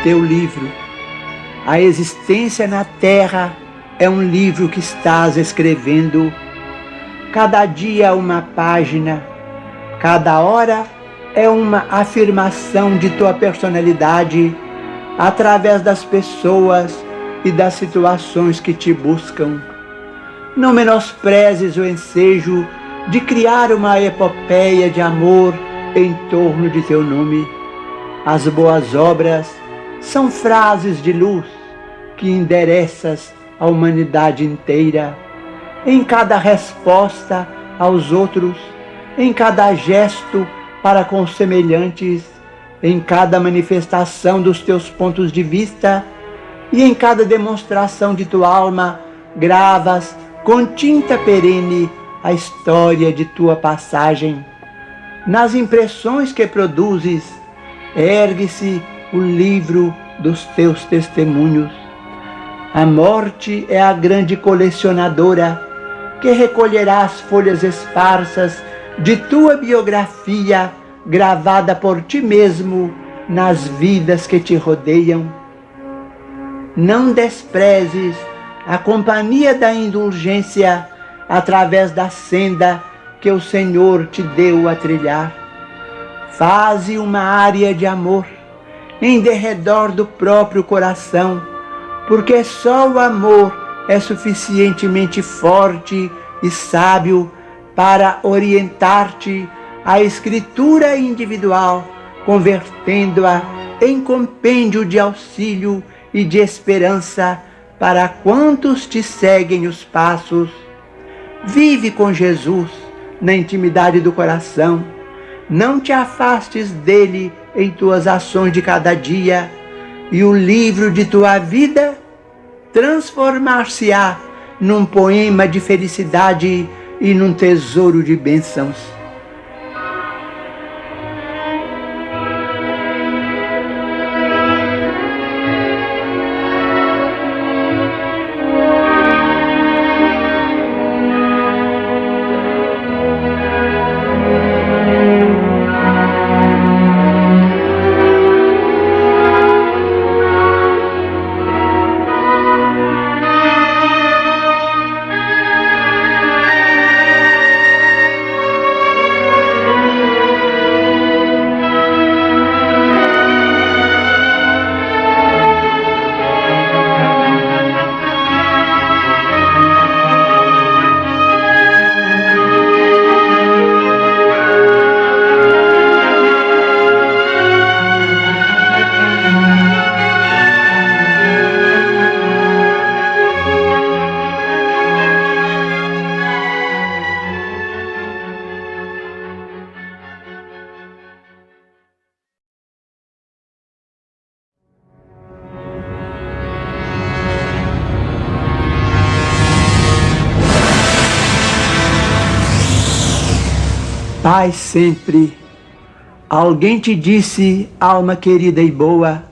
teu livro. A existência na terra é um livro que estás escrevendo. Cada dia uma página, cada hora é uma afirmação de tua personalidade através das pessoas e das situações que te buscam. Não menosprezes o ensejo de criar uma epopeia de amor em torno de teu nome. As boas obras são frases de luz que endereças à humanidade inteira. Em cada resposta aos outros, em cada gesto para com os semelhantes, em cada manifestação dos teus pontos de vista e em cada demonstração de tua alma, gravas com tinta perene a história de tua passagem. Nas impressões que produzes, ergue-se o livro dos teus testemunhos. A morte é a grande colecionadora que recolherá as folhas esparsas de tua biografia gravada por ti mesmo nas vidas que te rodeiam. Não desprezes a companhia da indulgência através da senda que o Senhor te deu a trilhar. Faze uma área de amor em derredor do próprio coração, porque só o amor é suficientemente forte e sábio para orientar-te à escritura individual, convertendo-a em compêndio de auxílio e de esperança para quantos te seguem os passos. Vive com Jesus na intimidade do coração. Não te afastes dele em tuas ações de cada dia, e o livro de tua vida transformar-se-á num poema de felicidade e num tesouro de bênçãos. Paz sempre. Alguém te disse, alma querida e boa,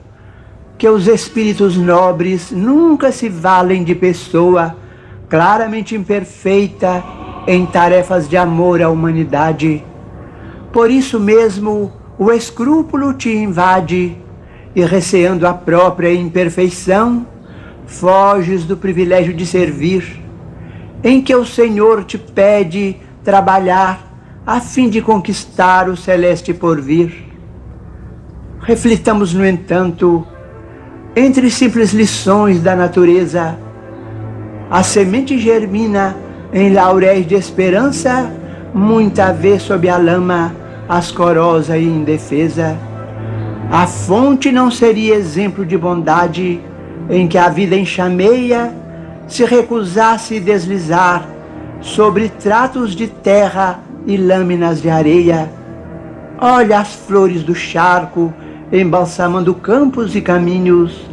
que os espíritos nobres nunca se valem de pessoa claramente imperfeita em tarefas de amor à humanidade. Por isso mesmo o escrúpulo te invade e, receando a própria imperfeição, foges do privilégio de servir, em que o Senhor te pede trabalhar a fim de conquistar o celeste porvir. Reflitamos, no entanto, entre simples lições da natureza, a semente germina em lauréis de esperança, muita vez sob a lama ascorosa e indefesa. A fonte não seria exemplo de bondade em que a vida enxameia se recusasse deslizar sobre tratos de terra e lâminas de areia. Olha as flores do charco embalsamando campos e caminhos.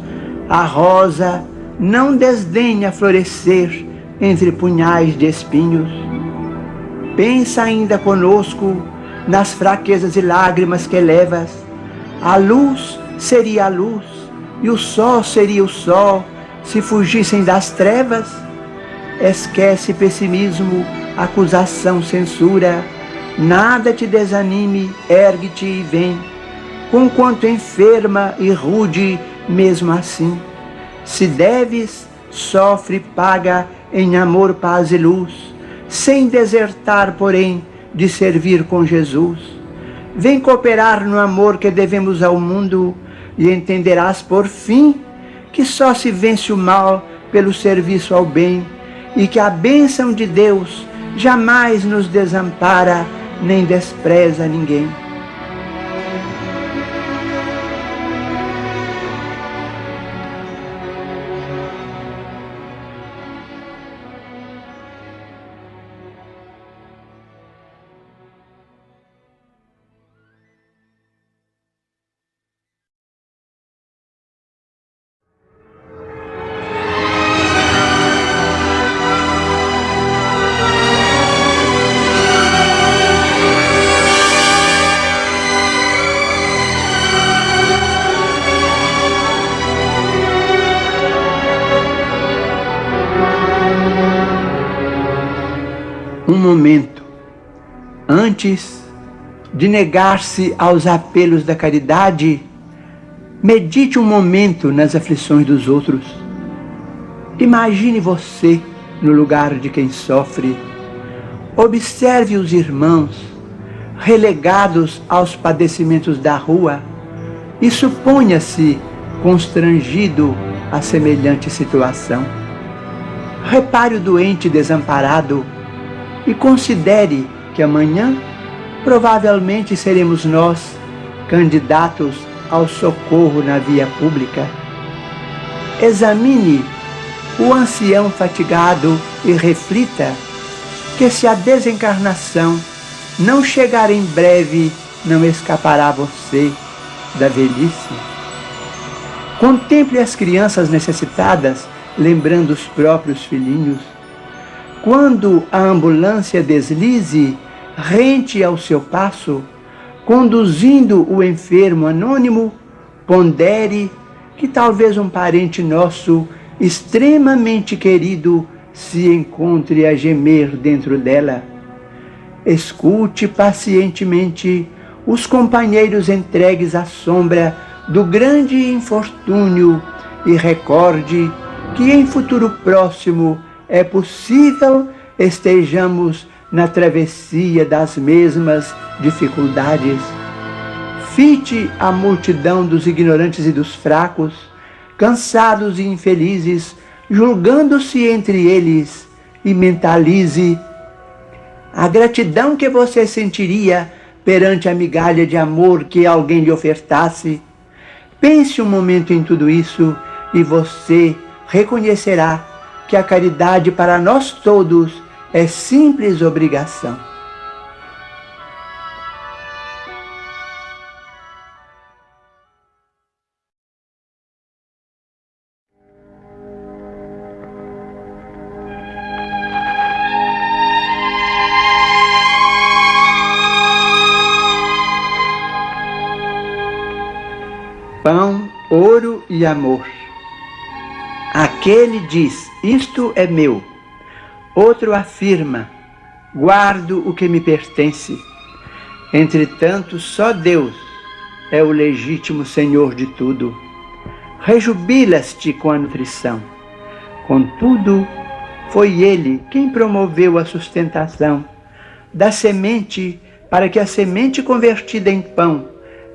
A rosa não desdenha florescer entre punhais de espinhos. Pensa ainda conosco nas fraquezas e lágrimas que levas. A luz seria a luz e o sol seria o sol se fugissem das trevas. Esquece pessimismo, acusação, censura. Nada te desanime, ergue-te e vem. Conquanto enferma e rude mesmo assim, se deves, sofre, paga em amor, paz e luz, sem desertar, porém, de servir com Jesus. Vem cooperar no amor que devemos ao mundo e entenderás, por fim, que só se vence o mal pelo serviço ao bem e que a bênção de Deus jamais nos desampara nem despreza ninguém. Um momento antes de negar-se aos apelos da caridade, medite um momento nas aflições dos outros. Imagine você no lugar de quem sofre. Observe os irmãos relegados aos padecimentos da rua e suponha-se constrangido a semelhante situação. Repare o doente desamparado e considere que amanhã provavelmente seremos nós candidatos ao socorro na via pública. Examine o ancião fatigado e reflita que se a desencarnação não chegar em breve, não escapará você da velhice. Contemple as crianças necessitadas, lembrando os próprios filhinhos. Quando a ambulância deslize, rente ao seu passo, conduzindo o enfermo anônimo, pondere que talvez um parente nosso, extremamente querido, se encontre a gemer dentro dela. Escute pacientemente os companheiros entregues à sombra do grande infortúnio e recorde que em futuro próximo é possível estejamos na travessia das mesmas dificuldades. Fite a multidão dos ignorantes e dos fracos, cansados e infelizes, julgando-se entre eles, e mentalize a gratidão que você sentiria perante a migalha de amor que alguém lhe ofertasse. Pense um momento em tudo isso e você reconhecerá que a caridade para nós todos é simples obrigação. Pão, ouro e amor. Aquele diz, isto é meu. Outro afirma, guardo o que me pertence. Entretanto, só Deus é o legítimo Senhor de tudo. Rejubilas-te com a nutrição. Contudo, foi Ele quem promoveu a sustentação da semente para que a semente convertida em pão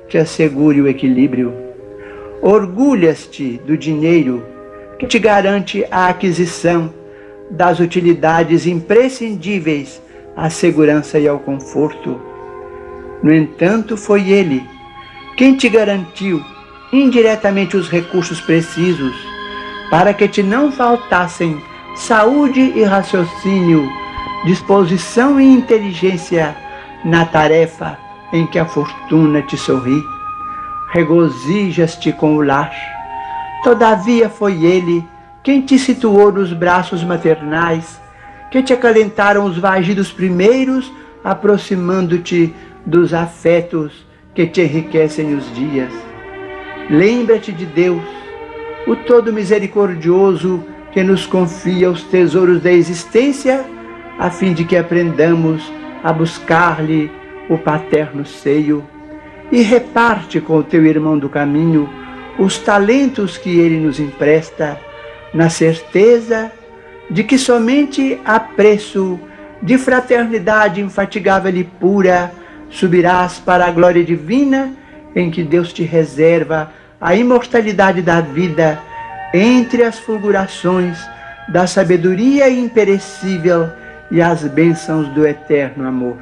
te assegure o equilíbrio. Orgulhas-te do dinheiro que te garante a aquisição das utilidades imprescindíveis à segurança e ao conforto. No entanto, foi Ele quem te garantiu indiretamente os recursos precisos para que te não faltassem saúde e raciocínio, disposição e inteligência na tarefa em que a fortuna te sorri. Regozijas-te com o lar. Todavia foi Ele quem te situou nos braços maternais, que te acalentaram os vagidos primeiros, aproximando-te dos afetos que te enriquecem os dias. Lembra-te de Deus, o todo misericordioso, que nos confia os tesouros da existência, a fim de que aprendamos a buscar-lhe o paterno seio. E reparte com o teu irmão do caminho os talentos que Ele nos empresta, na certeza de que somente a preço de fraternidade infatigável e pura subirás para a glória divina em que Deus te reserva a imortalidade da vida entre as fulgurações da sabedoria imperecível e as bênçãos do eterno amor.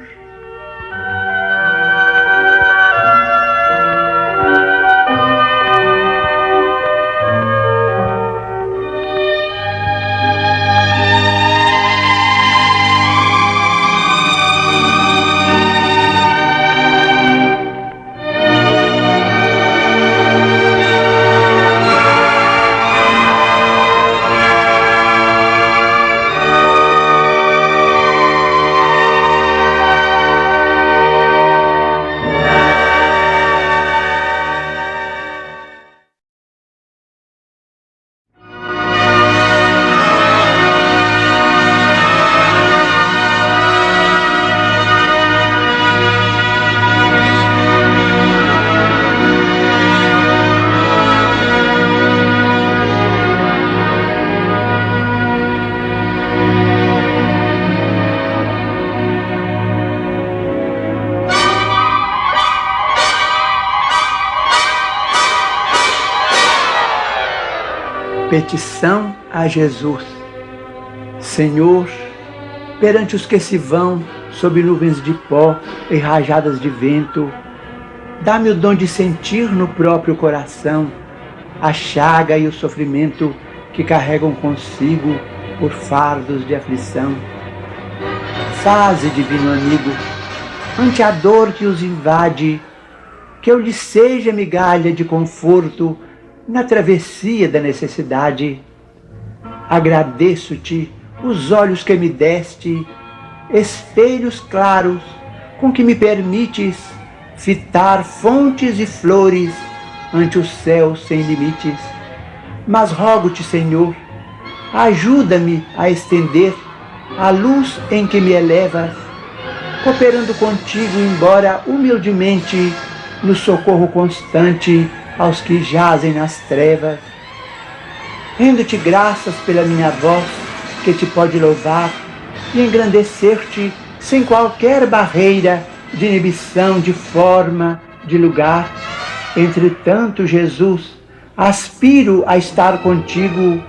Petição a Jesus. Senhor, perante os que se vão sob nuvens de pó e rajadas de vento, dá-me o dom de sentir no próprio coração a chaga e o sofrimento que carregam consigo por fardos de aflição. Faze, divino amigo, ante a dor que os invade, que eu lhes seja migalha de conforto na travessia da necessidade. Agradeço-te os olhos que me deste, espelhos claros com que me permites fitar fontes e flores ante o céu sem limites. Mas rogo-te, Senhor, ajuda-me a estender a luz em que me elevas, cooperando contigo, embora humildemente, no socorro constante aos que jazem nas trevas. Rendo-te graças pela minha voz, que te pode louvar e engrandecer-te sem qualquer barreira de inibição, de forma, de lugar. Entretanto, Jesus, aspiro a estar contigo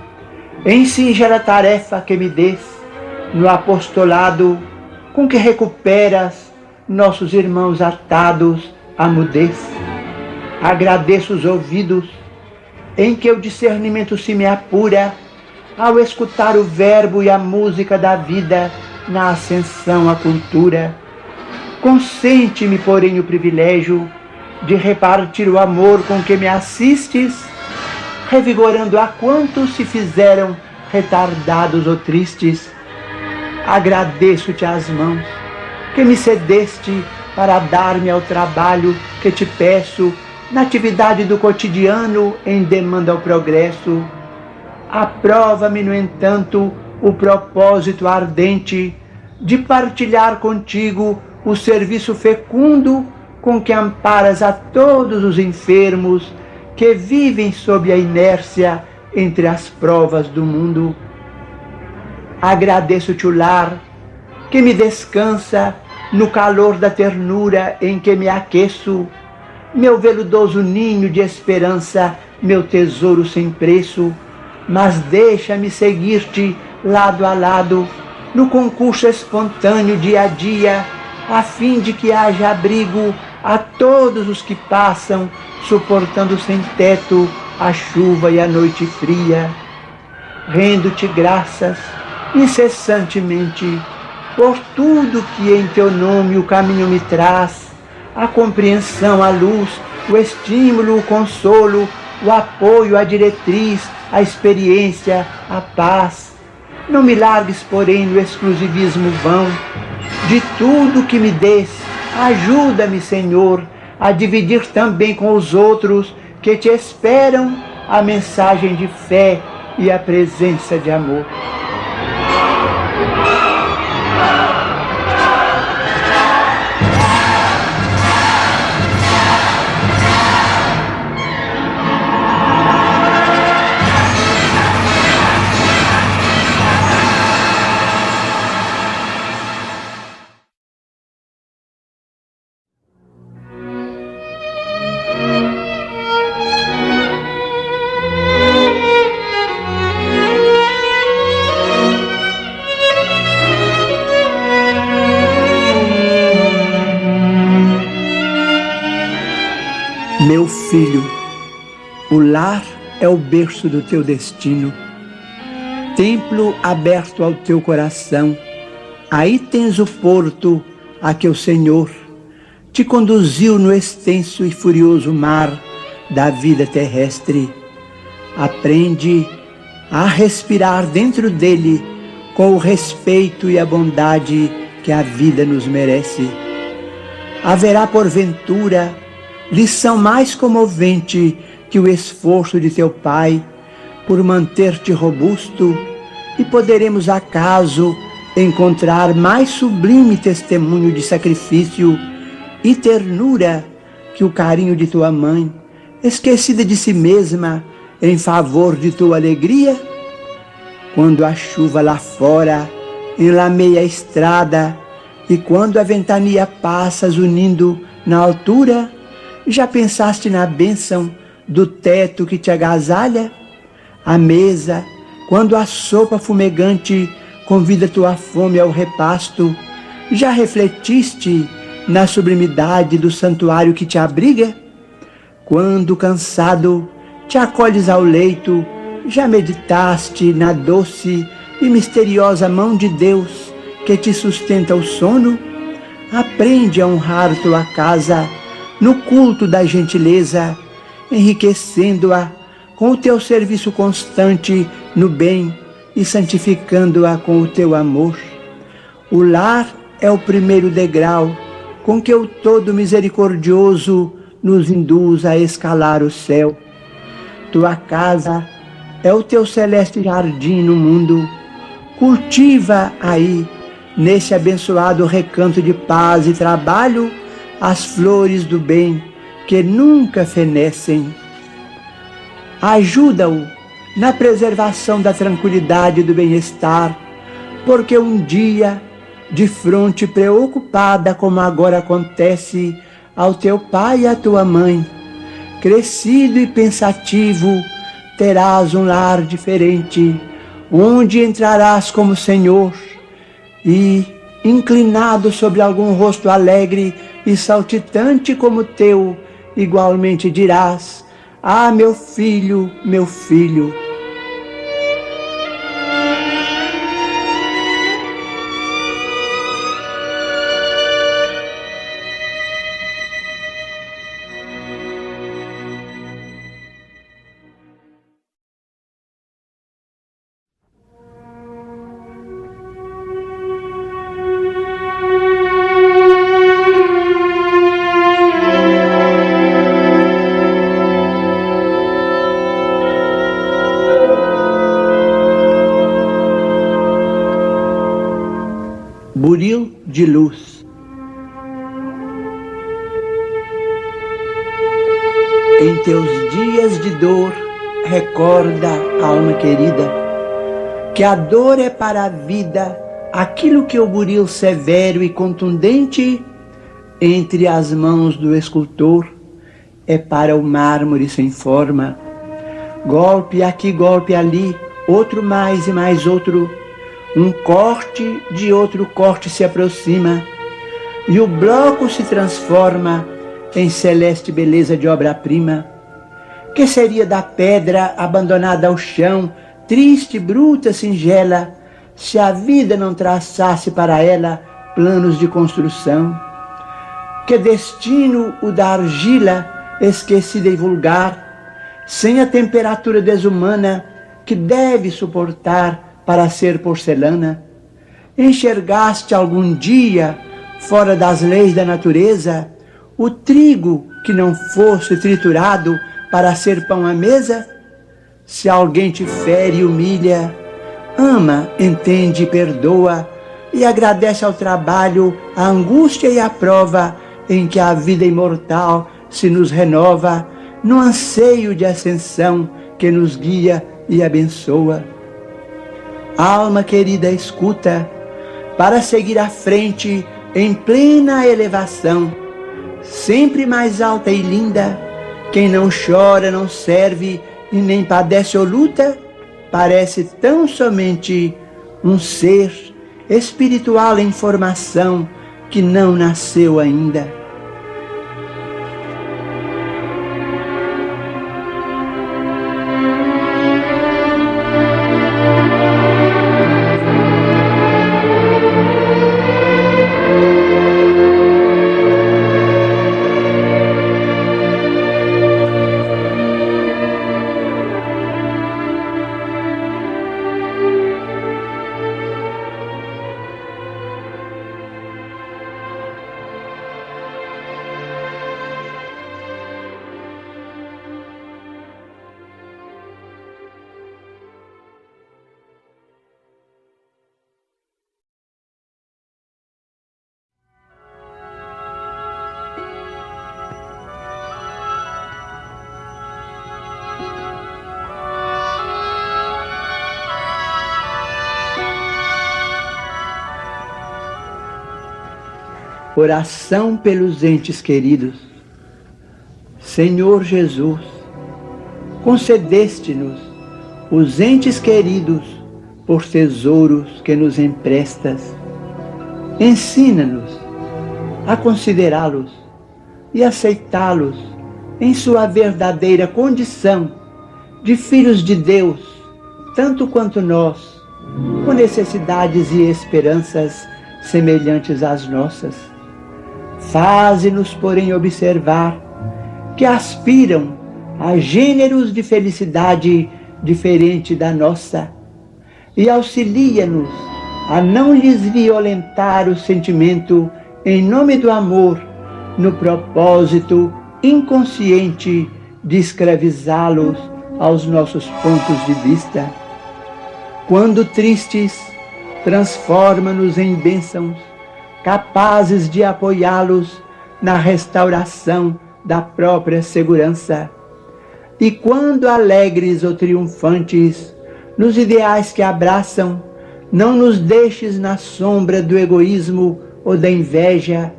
em singela tarefa que me des, no apostolado com que recuperas nossos irmãos atados à mudez. Agradeço os ouvidos em que o discernimento se me apura ao escutar o verbo e a música da vida na ascensão à cultura. Consente-me, porém, o privilégio de repartir o amor com que me assistes, revigorando a quantos se fizeram retardados ou tristes. Agradeço-te as mãos que me cedeste para dar-me ao trabalho que te peço, na atividade do cotidiano em demanda ao progresso. Aprova-me, no entanto, o propósito ardente de partilhar contigo o serviço fecundo com que amparas a todos os enfermos que vivem sob a inércia entre as provas do mundo. Agradeço-te o lar que me descansa no calor da ternura em que me aqueço, meu veludoso ninho de esperança, meu tesouro sem preço. Mas deixa-me seguir-te lado a lado, no concurso espontâneo dia a dia, a fim de que haja abrigo a todos os que passam, suportando sem teto a chuva e a noite fria. Rendo-te graças incessantemente por tudo que em teu nome o caminho me traz, a compreensão, a luz, o estímulo, o consolo, o apoio, a diretriz, a experiência, a paz. Não me largues, porém, no exclusivismo vão. De tudo que me des, ajuda-me, Senhor, a dividir também com os outros que te esperam a mensagem de fé e a presença de amor. filho, o lar é o berço do teu destino, templo aberto ao teu coração. Aí tens o porto a que o Senhor te conduziu no extenso e furioso mar da vida terrestre. Aprende a respirar dentro dele com o respeito e a bondade que a vida nos merece. Haverá, porventura, lição mais comovente que o esforço de teu pai por manter-te robusto, e poderemos acaso encontrar mais sublime testemunho de sacrifício e ternura que o carinho de tua mãe, esquecida de si mesma em favor de tua alegria? Quando a chuva lá fora enlameia a estrada e quando a ventania passa zunindo na altura, já pensaste na bênção do teto que te agasalha? A mesa, quando a sopa fumegante convida tua fome ao repasto, já refletiste na sublimidade do santuário que te abriga? Quando, cansado, te acolhes ao leito, já meditaste na doce e misteriosa mão de Deus que te sustenta o sono? Aprende a honrar tua casa no culto da gentileza, enriquecendo-a com o teu serviço constante no bem e santificando-a com o teu amor. O lar é o primeiro degrau com que o Todo Misericordioso nos induz a escalar o céu. Tua casa é o teu celeste jardim no mundo. Cultiva aí, nesse abençoado recanto de paz e trabalho, as flores do bem que nunca fenecem. Ajuda-o na preservação da tranquilidade e do bem-estar, porque um dia, de fronte preocupada como agora acontece ao teu pai e à tua mãe, crescido e pensativo, terás um lar diferente, onde entrarás como Senhor e, inclinado sobre algum rosto alegre e saltitante como o teu, igualmente dirás: ah, meu filho, meu filho. Buril de luz. Em teus dias de dor, recorda, alma querida, que a dor é para a vida aquilo que o buril severo e contundente entre as mãos do escultor é para o mármore sem forma. Golpe aqui, golpe ali, outro mais e mais outro. Um corte de outro corte se aproxima, e o bloco se transforma em celeste beleza de obra-prima. Que seria da pedra abandonada ao chão, triste, bruta, singela, se a vida não traçasse para ela planos de construção? Que destino o da argila, esquecida e vulgar, sem a temperatura desumana que deve suportar para ser porcelana? Enxergaste algum dia, fora das leis da natureza, o trigo que não fosse triturado para ser pão à mesa? Se alguém te fere e humilha, ama, entende e perdoa, e agradece ao trabalho, a angústia e a prova em que a vida imortal se nos renova, no anseio de ascensão que nos guia e abençoa. Alma querida, escuta, para seguir à frente em plena elevação, sempre mais alta e linda, quem não chora, não serve e nem padece ou luta, parece tão somente um ser espiritual em formação que não nasceu ainda. Oração pelos entes queridos. Senhor Jesus, concedeste-nos os entes queridos por tesouros que nos emprestas. Ensina-nos a considerá-los e aceitá-los em sua verdadeira condição de filhos de Deus, tanto quanto nós, com necessidades e esperanças semelhantes às nossas. Faze-nos, porém, observar que aspiram a gêneros de felicidade diferente da nossa e auxilia-nos a não lhes violentar o sentimento em nome do amor, no propósito inconsciente de escravizá-los aos nossos pontos de vista. Quando tristes, transforma-nos em bênçãos, capazes de apoiá-los na restauração da própria segurança. E quando alegres ou triunfantes, nos ideais que abraçam, não nos deixes na sombra do egoísmo ou da inveja,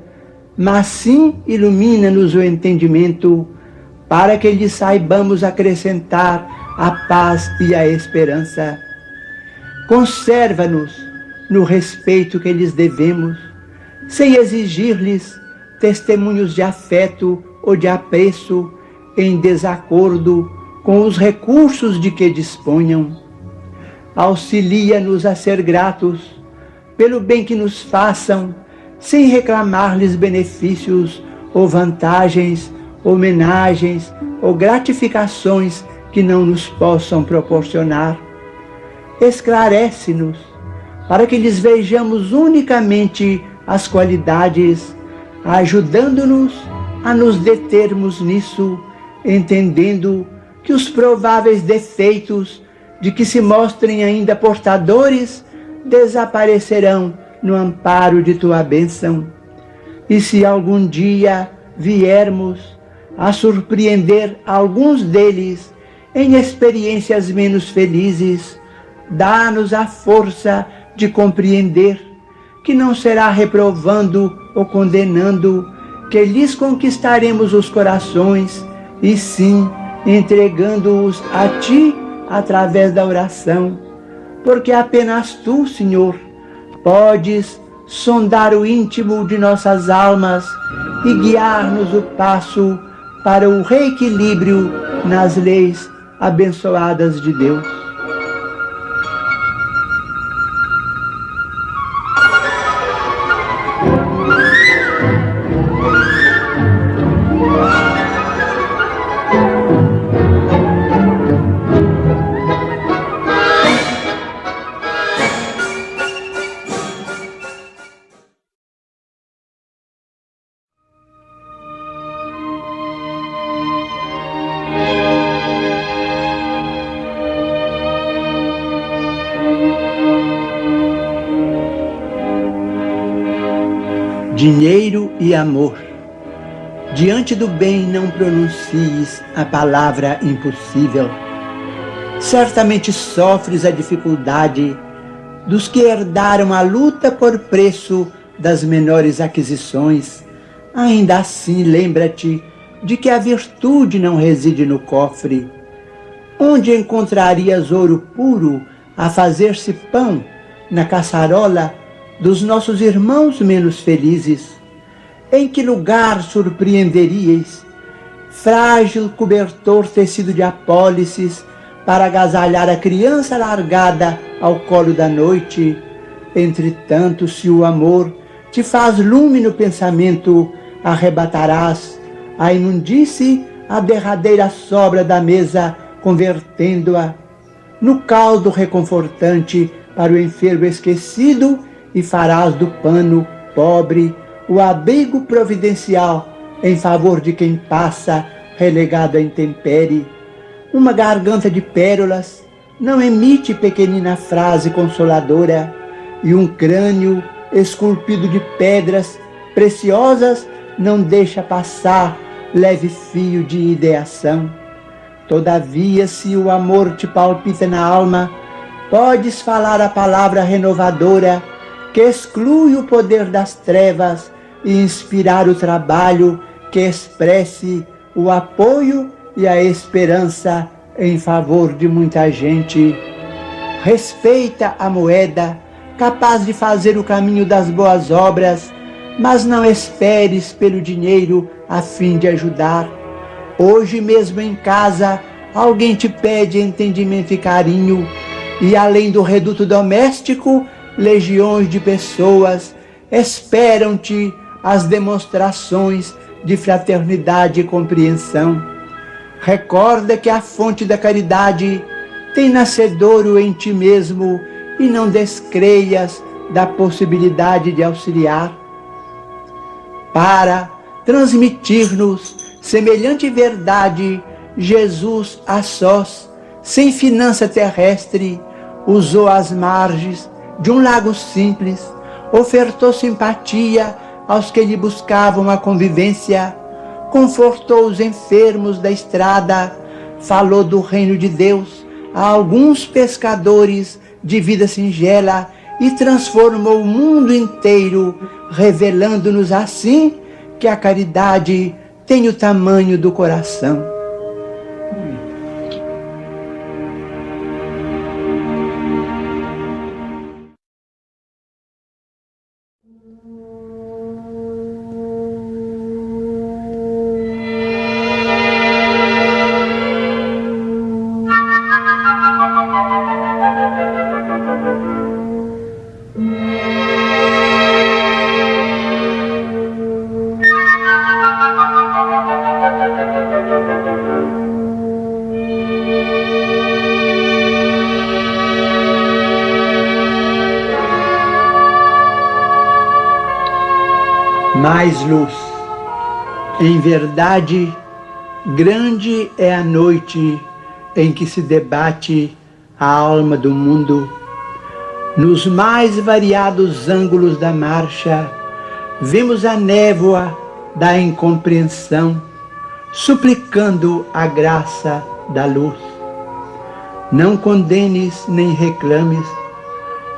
mas sim ilumina-nos o entendimento, para que lhes saibamos acrescentar a paz e a esperança. Conserva-nos no respeito que lhes devemos, sem exigir-lhes testemunhos de afeto ou de apreço em desacordo com os recursos de que disponham. Auxilia-nos a ser gratos pelo bem que nos façam, sem reclamar-lhes benefícios ou vantagens, homenagens ou gratificações que não nos possam proporcionar. Esclarece-nos para que lhes vejamos unicamente as qualidades, ajudando-nos a nos determos nisso, entendendo que os prováveis defeitos de que se mostrem ainda portadores desaparecerão no amparo de tua bênção. E se algum dia viermos a surpreender alguns deles em experiências menos felizes, dá-nos a força de compreender que não será reprovando ou condenando que lhes conquistaremos os corações, e sim entregando-os a ti através da oração, porque apenas tu, Senhor, podes sondar o íntimo de nossas almas e guiar-nos o passo para o reequilíbrio nas leis abençoadas de Deus. Dinheiro e amor. Diante do bem não pronuncies a palavra impossível. Certamente sofres a dificuldade dos que herdaram a luta por preço das menores aquisições. Ainda assim, lembra-te de que a virtude não reside no cofre. Onde encontrarias ouro puro a fazer-se pão na caçarola dos nossos irmãos menos felizes? Em que lugar surpreenderíeis frágil cobertor tecido de apólices para agasalhar a criança largada ao colo da noite? Entretanto, se o amor te faz lume no pensamento, arrebatarás a imundície a derradeira sobra da mesa, convertendo-a no caldo reconfortante para o enfermo esquecido, e farás do pano pobre o abrigo providencial em favor de quem passa relegado à intempérie. Uma garganta de pérolas não emite pequenina frase consoladora, e um crânio esculpido de pedras preciosas não deixa passar leve fio de ideação. Todavia, se o amor te palpita na alma, podes falar a palavra renovadora que exclui o poder das trevas e inspirar o trabalho que expresse o apoio e a esperança em favor de muita gente. Respeita a moeda, capaz de fazer o caminho das boas obras, mas não esperes pelo dinheiro a fim de ajudar. Hoje mesmo em casa, alguém te pede entendimento e carinho, e além do reduto doméstico, legiões de pessoas esperam-te as demonstrações de fraternidade e compreensão. Recorda que a fonte da caridade tem nascedouro em ti mesmo e não descreias da possibilidade de auxiliar. Para transmitir-nos semelhante verdade, Jesus a sós, sem finança terrestre, usou as margens de um lago simples, ofertou simpatia aos que lhe buscavam a convivência, confortou os enfermos da estrada, falou do reino de Deus a alguns pescadores de vida singela e transformou o mundo inteiro, revelando-nos assim que a caridade tem o tamanho do coração. Mais luz. Em verdade, grande é a noite em que se debate a alma do mundo. Nos mais variados ângulos da marcha, vemos a névoa da incompreensão, suplicando a graça da luz. Não condenes nem reclames,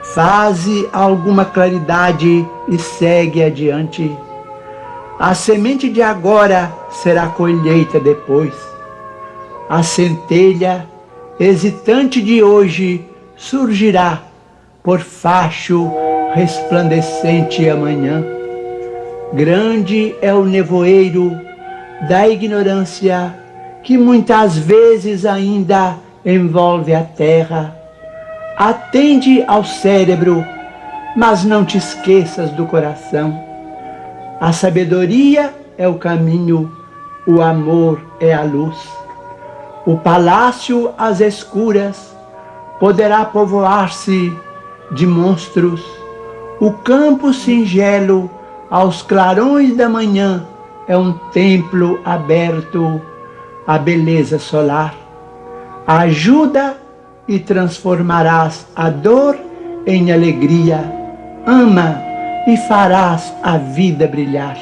faze alguma claridade e segue adiante. A semente de agora será colheita depois. A centelha hesitante de hoje surgirá por facho resplandecente amanhã. Grande é o nevoeiro da ignorância que muitas vezes ainda envolve a terra. Atende ao cérebro, mas não te esqueças do coração. A sabedoria é o caminho, o amor é a luz. O palácio às escuras poderá povoar-se de monstros. O campo singelo aos clarões da manhã é um templo aberto à beleza solar. Ajuda e transformarás a dor em alegria. Ama e farás a vida brilhar.